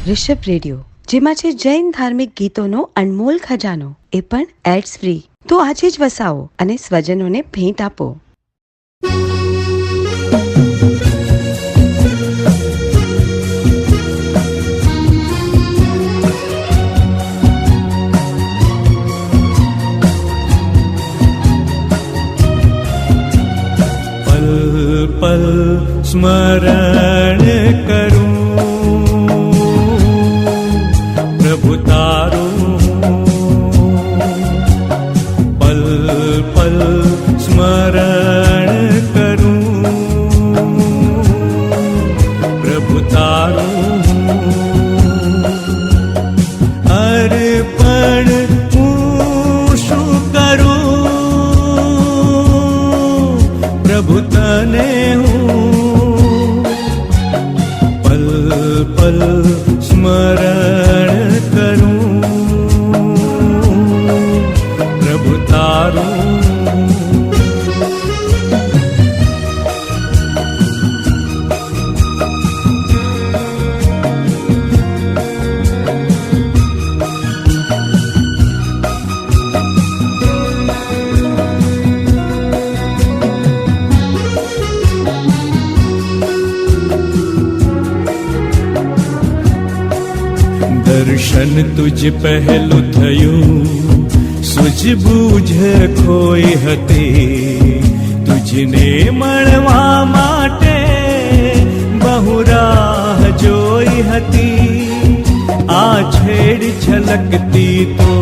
Rishabh radio, જેમાં છે જૈન ધાર્મિક ગીતોનો અનમોલ ખજાનો, એ પણ એડ્સ ફ્રી. તો આજે જ વસાવો અને સ્વજનોને ભેટ આપો. પલ પલ સ્મરણ કરું પ્રભુ તારું, પલ પલ સ્મરણ કરું પ્રભુ તારું, અર્પણ હું શું કરું પ્રભુ તને હું, પલ પલ સ્મરણ કરું પ્રભુ તારું. દર્શન તુજ પહેલું થયું, સૂઝબૂઝ ખોઈ હતી, તુજને મળવા માટે બહુ રાહ જોઈ હતી. આ છેડ છલકતી તો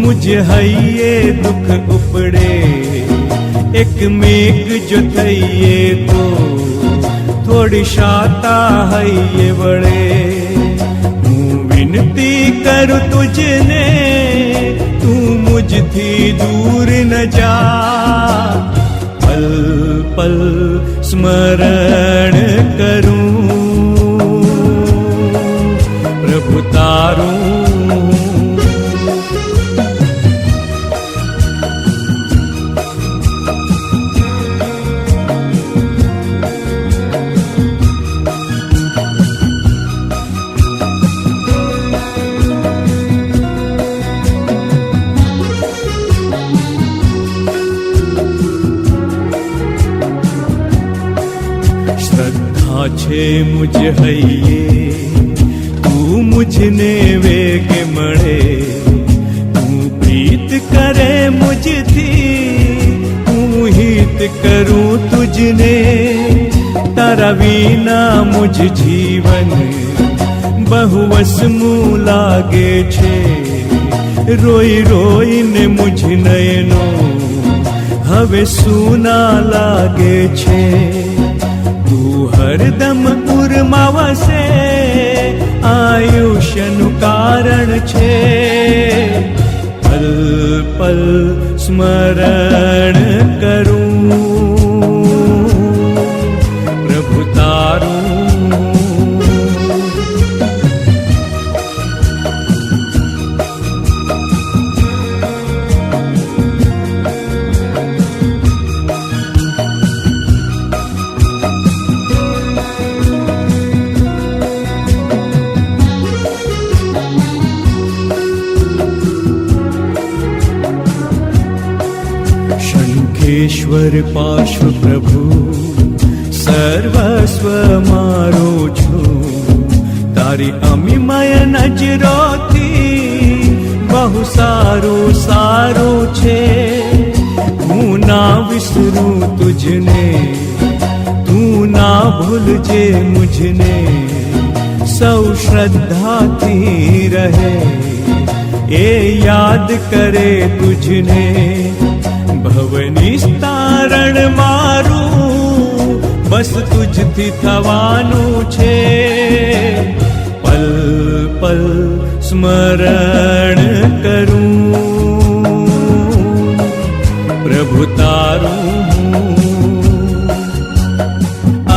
મુજ હૈયે દુઃખ ઉપડે, એક મેઘ જો થઈએ તો થોડી શાતા હૈયે વળે. વિનતી કરું તુજને, તું મુझથી દૂર ન જા, પલ પલ સ્મરણ કરું પ્રભુ તારું. છે મુજ હૈયે, તું મુझને વેગ મળે, તું પ્રીત કરે મુझથી, હું હિત કરું તુજને. તારા વિના મુझ જીવન બહુ વસમું લાગે છે, રોઈ રોઈને મુझ નયનો હવે સૂના લાગે છે. તું હરદમ ઉરમાં વસે, આયુષ્યનું કારણ છે, પલ પલ સ્મરણ કરું પ્રભુ તારું. ઈશ્વર પાર્શ્વ પ્રભુ સર્વસ્વ મારો છું, તારી અમિમય નજરોથી બહુ સારું સારું છે. હું ના વિસરું તુજને, તું ના ભૂલજે મુझને, સૌ શ્રદ્ધાથી રહે એ યાદ કરે તુજને. ભવનિસ્તારણ મારું બસ તુજથી થવાનું છે, પલ પલ સ્મરણ કરું પ્રભુ તારું.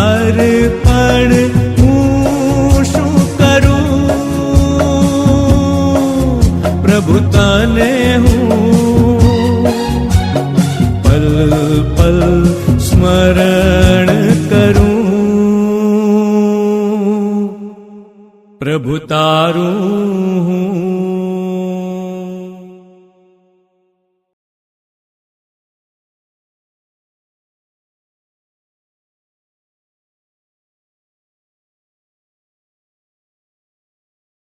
અર્પણ હું શું કરું પ્રભુ તને હું, પલ પલ સ્મરણ કરું પ્રભુ તારું હું